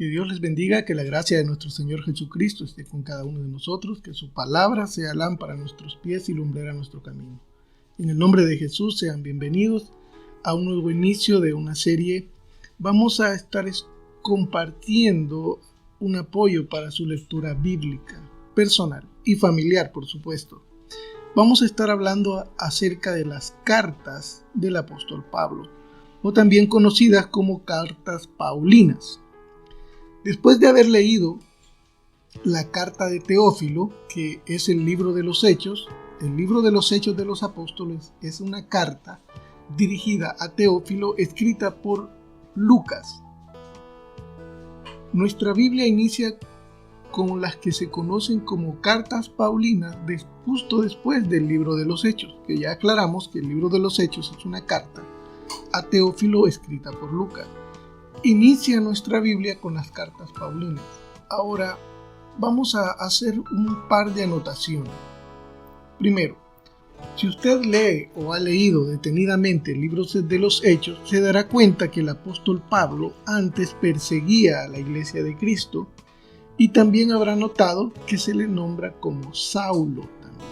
Que Dios les bendiga, que la gracia de nuestro Señor Jesucristo esté con cada uno de nosotros, que su palabra sea lámpara a nuestros pies y lumbrera nuestro camino. En el nombre de Jesús sean bienvenidos a un nuevo inicio de una serie. Vamos a estar compartiendo un apoyo para su lectura bíblica, personal y familiar, por supuesto. Vamos a estar hablando acerca de las cartas del apóstol Pablo, o también conocidas como cartas paulinas. Después de haber leído la carta de Teófilo, que es el libro de los Hechos de los Apóstoles es una carta dirigida a Teófilo escrita por Lucas. Nuestra Biblia inicia con las que se conocen como cartas paulinas justo después del libro de los Hechos, que ya aclaramos que el libro de los Hechos es una carta a Teófilo escrita por Lucas. Inicia nuestra Biblia con las cartas paulinas. Ahora vamos a hacer un par de anotaciones. Primero, si usted lee o ha leído detenidamente el libro de los Hechos, se dará cuenta que el apóstol Pablo antes perseguía a la iglesia de Cristo y también habrá notado que se le nombra como Saulo también.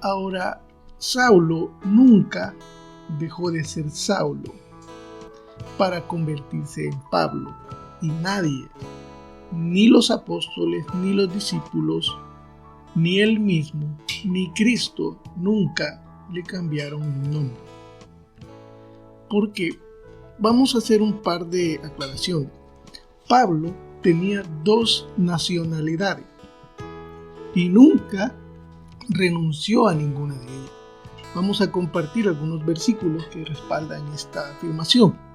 Ahora, Saulo nunca dejó de ser Saulo para convertirse en Pablo, y nadie, ni los apóstoles, ni los discípulos, ni él mismo, ni Cristo nunca le cambiaron el nombre. Porque vamos a hacer un par de aclaraciones. Pablo tenía 2 nacionalidades y nunca renunció a ninguna de ellas. Vamos a compartir algunos versículos que respaldan esta afirmación.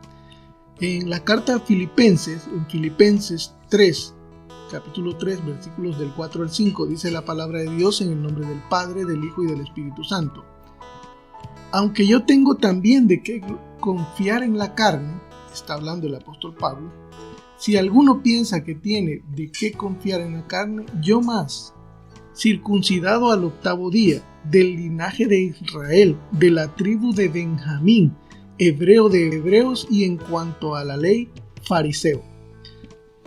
En la carta a Filipenses, en Filipenses 3, capítulo 3, versículos del 4 al 5, dice la palabra de Dios en el nombre del Padre, del Hijo y del Espíritu Santo. Aunque yo tengo también de qué confiar en la carne, está hablando el apóstol Pablo, si alguno piensa que tiene de qué confiar en la carne, yo más, circuncidado al 8º día, del linaje de Israel, de la tribu de Benjamín, hebreo de hebreos y en cuanto a la ley, fariseo.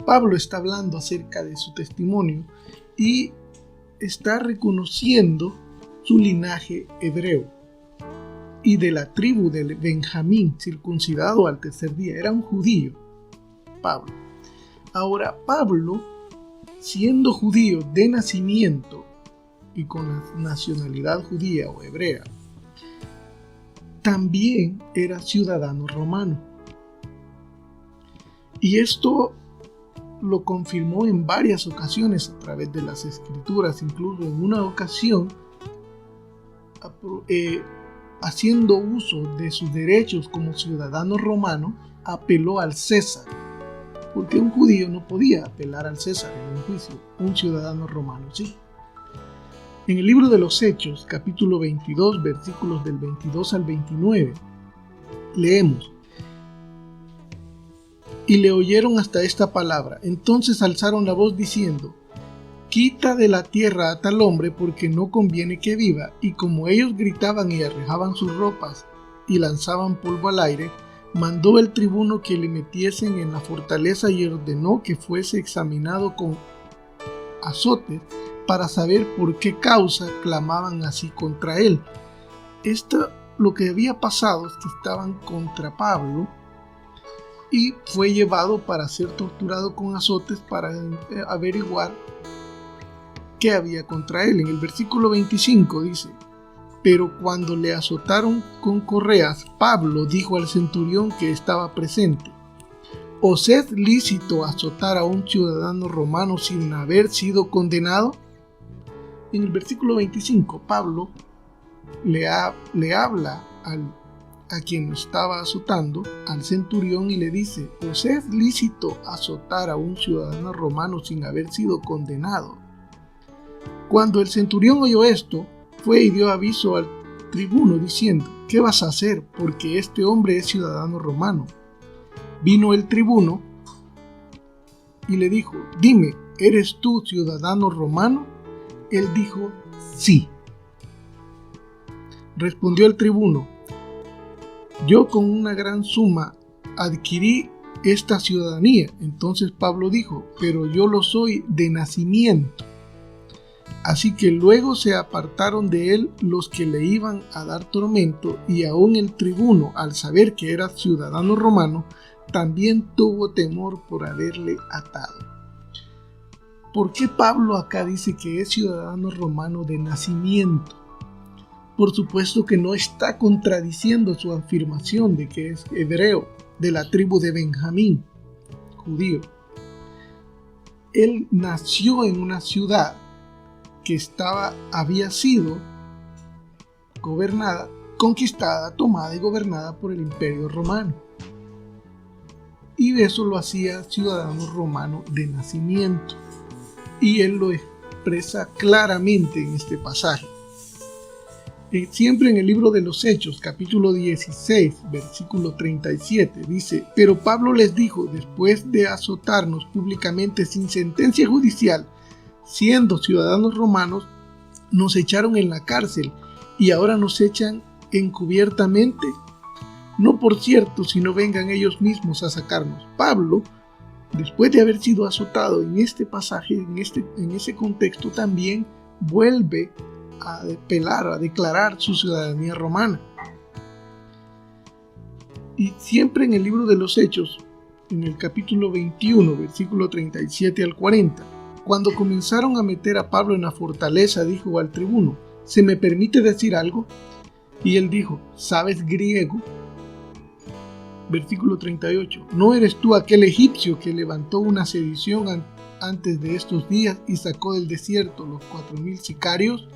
Pablo está hablando acerca de su testimonio y está reconociendo su linaje hebreo y de la tribu de Benjamín, circuncidado al 3er día. Era un judío, Pablo. Ahora, Pablo, siendo judío de nacimiento y con la nacionalidad judía o hebrea, también era ciudadano romano. Y esto lo confirmó en varias ocasiones a través de las escrituras. Incluso en una ocasión, haciendo uso de sus derechos como ciudadano romano, apeló al César, porque un judío no podía apelar al César en un juicio, un ciudadano romano sí. En el libro de los Hechos, capítulo 22, versículos del 22 al 29, leemos: Y le oyeron hasta esta palabra. Entonces alzaron la voz diciendo: Quita de la tierra a tal hombre, porque no conviene que viva. Y como ellos gritaban y arrejaban sus ropas y lanzaban polvo al aire, mandó el tribuno que le metiesen en la fortaleza y ordenó que fuese examinado con azotes para saber por qué causa clamaban así contra él. Lo que había pasado es que estaban contra Pablo y fue llevado para ser torturado con azotes para averiguar qué había contra él. En el versículo 25 dice: Pero cuando le azotaron con correas, Pablo dijo al centurión que estaba presente: ¿Os es lícito azotar a un ciudadano romano sin haber sido condenado? En el versículo 25, Pablo le habla a quien lo estaba azotando, al centurión, y le dice: ¿Os es lícito azotar a un ciudadano romano sin haber sido condenado? Cuando el centurión oyó esto, fue y dio aviso al tribuno diciendo: ¿Qué vas a hacer? Porque este hombre es ciudadano romano. Vino el tribuno y le dijo: Dime, ¿eres tú ciudadano romano? Él dijo: Sí. Respondió el tribuno: Yo con una gran suma adquirí esta ciudadanía. Entonces Pablo dijo: pero yo lo soy de nacimiento. Así que luego se apartaron de él los que le iban a dar tormento, y aún el tribuno, al saber que era ciudadano romano, también tuvo temor por haberle atado. ¿Por qué Pablo acá dice que es ciudadano romano de nacimiento? Por supuesto que no está contradiciendo su afirmación de que es hebreo, de la tribu de Benjamín, judío. Él nació en una ciudad que había sido conquistada, tomada y gobernada por el Imperio Romano. Y eso lo hacía ciudadano romano de nacimiento. Y él lo expresa claramente en este pasaje. Siempre en el libro de los Hechos, capítulo 16, versículo 37, dice: pero Pablo les dijo, después de azotarnos públicamente sin sentencia judicial, siendo ciudadanos romanos, nos echaron en la cárcel y ahora nos echan encubiertamente. No por cierto, si no vengan ellos mismos a sacarnos. Pablo, después de haber sido azotado en este pasaje, en ese contexto, también vuelve a declarar su ciudadanía romana. Y siempre en el libro de los Hechos, en el capítulo 21, versículo 37 al 40, cuando comenzaron a meter a Pablo en la fortaleza, dijo al tribuno: ¿se me permite decir algo? Y él dijo: ¿sabes griego? Versículo 38, ¿no eres tú aquel egipcio que levantó una sedición antes de estos días y sacó del desierto los 4,000 sicarios?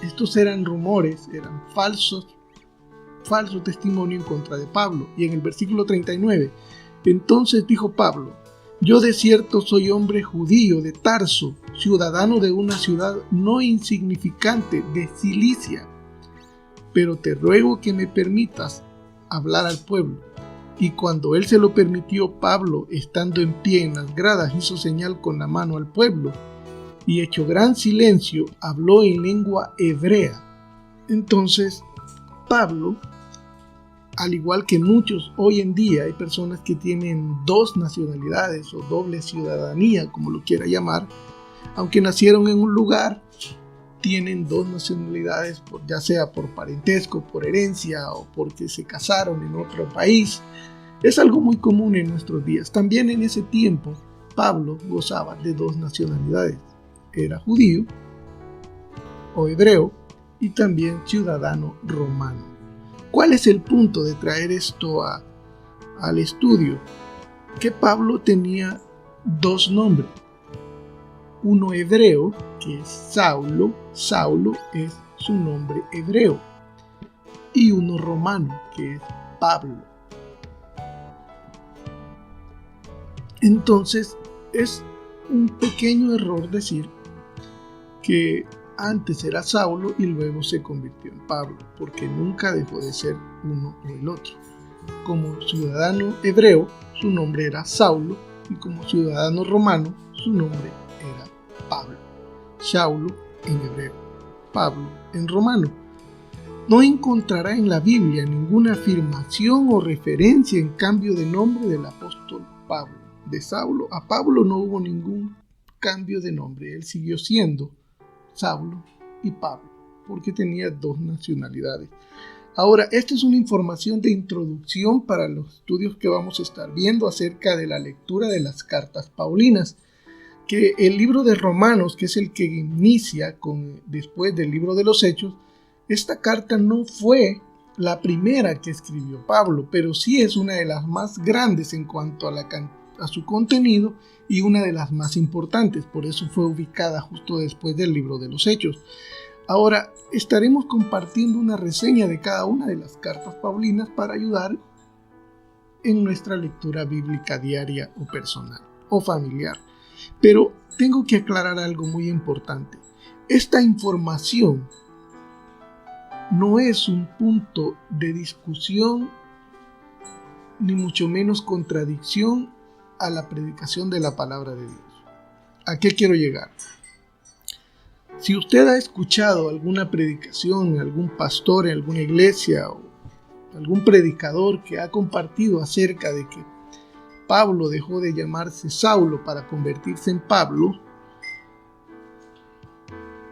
Estos eran rumores, eran falso testimonio en contra de Pablo. Y en el versículo 39, entonces dijo Pablo: yo de cierto soy hombre judío de Tarso, ciudadano de una ciudad no insignificante de Cilicia, pero te ruego que me permitas hablar al pueblo. Y cuando él se lo permitió, Pablo, estando en pie en las gradas, hizo señal con la mano al pueblo, y hecho gran silencio, habló en lengua hebrea. Entonces, Pablo, al igual que muchos hoy en día, hay personas que tienen dos nacionalidades o doble ciudadanía, como lo quiera llamar, aunque nacieron en un lugar, tienen dos nacionalidades, ya sea por parentesco, por herencia o porque se casaron en otro país. Es algo muy común en nuestros días. También en ese tiempo, Pablo gozaba de dos nacionalidades. Era judío o hebreo y también ciudadano romano. ¿Cuál es el punto de traer esto al estudio? Que Pablo tenía dos nombres. Uno hebreo, que es Saulo. Saulo es su nombre hebreo. Y uno romano, que es Pablo. Entonces, es un pequeño error decir que antes era Saulo y luego se convirtió en Pablo, porque nunca dejó de ser uno o el otro. Como ciudadano hebreo, su nombre era Saulo, y como ciudadano romano, su nombre era Pablo. Saulo en hebreo, Pablo en romano. No encontrará en la Biblia ninguna afirmación o referencia en cambio de nombre del apóstol Pablo. De Saulo a Pablo no hubo ningún cambio de nombre. Él siguió siendo Saulo y Pablo, porque tenía dos nacionalidades. Ahora, esta es una información de introducción para los estudios que vamos a estar viendo acerca de la lectura de las cartas paulinas, que el libro de Romanos, que es el que inicia después del libro de los Hechos, esta carta no fue la primera que escribió Pablo, pero sí es una de las más grandes en cuanto a su contenido y una de las más importantes. Por eso fue ubicada justo después del libro de los Hechos. Ahora estaremos compartiendo una reseña de cada una de las cartas paulinas para ayudar en nuestra lectura bíblica diaria o personal o familiar. Pero tengo que aclarar algo muy importante. Esta información no es un punto de discusión ni mucho menos contradicción a la predicación de la palabra de Dios. ¿A qué quiero llegar? Si usted ha escuchado alguna predicación, algún pastor en alguna iglesia o algún predicador que ha compartido acerca de que Pablo dejó de llamarse Saulo para convertirse en Pablo.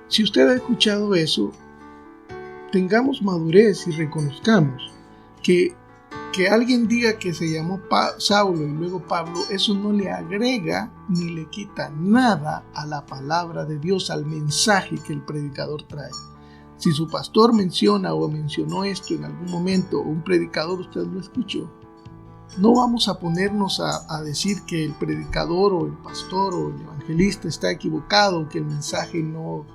Si usted ha escuchado eso, tengamos madurez y reconozcamos que alguien diga que se llamó Saulo y luego Pablo, eso no le agrega ni le quita nada a la palabra de Dios, al mensaje que el predicador trae. Si su pastor menciona o mencionó esto en algún momento, o un predicador usted lo escuchó, no vamos a ponernos a decir que el predicador o el pastor o el evangelista está equivocado, que el mensaje no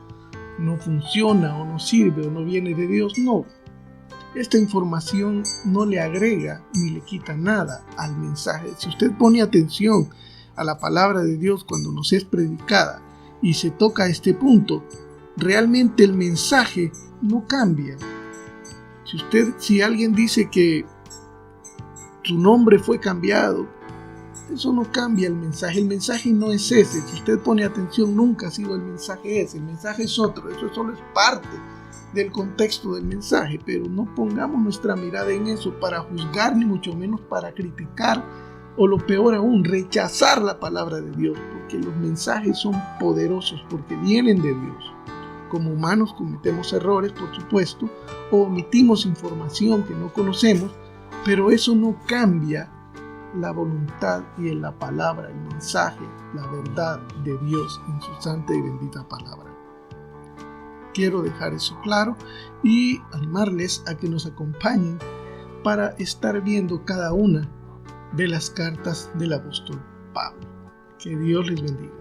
funciona o no sirve o no viene de Dios. No, esta información no le agrega ni le quita nada al mensaje. Si usted pone atención a la palabra de Dios cuando nos es predicada y se toca este punto, realmente el mensaje no cambia. Si alguien dice que su nombre fue cambiado, eso no cambia el mensaje. El mensaje no es ese. Si usted pone atención, nunca ha sido el mensaje ese. El mensaje es otro. Eso solo es parte del contexto del mensaje, pero no pongamos nuestra mirada en eso para juzgar, ni mucho menos para criticar, o lo peor aún, rechazar la palabra de Dios, porque los mensajes son poderosos, porque vienen de Dios. Como humanos cometemos errores, por supuesto, o omitimos información que no conocemos, pero eso no cambia la voluntad y en la palabra, el mensaje, la verdad de Dios en su santa y bendita palabra. Quiero dejar eso claro y animarles a que nos acompañen para estar viendo cada una de las cartas del apóstol Pablo. Que Dios les bendiga.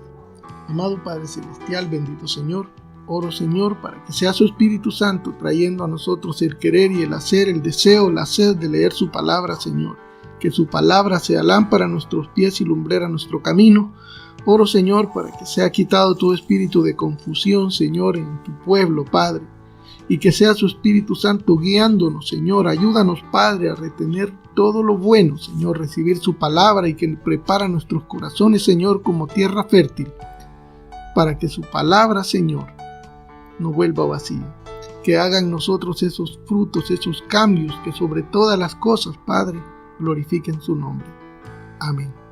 Amado Padre Celestial, bendito Señor, oro, Señor, para que sea su Espíritu Santo trayendo a nosotros el querer y el hacer, el deseo, la sed de leer su palabra, Señor. Que su palabra sea lámpara a nuestros pies y lumbrera a nuestro camino. Oro, Señor, para que sea quitado todo espíritu de confusión, Señor, en tu pueblo, Padre, y que sea su Espíritu Santo guiándonos, Señor. Ayúdanos, Padre, a retener todo lo bueno, Señor, recibir su palabra y que prepara nuestros corazones, Señor, como tierra fértil, para que su palabra, Señor, no vuelva vacía. Que haga en nosotros esos frutos, esos cambios, que sobre todas las cosas, Padre, glorifiquen su nombre. Amén.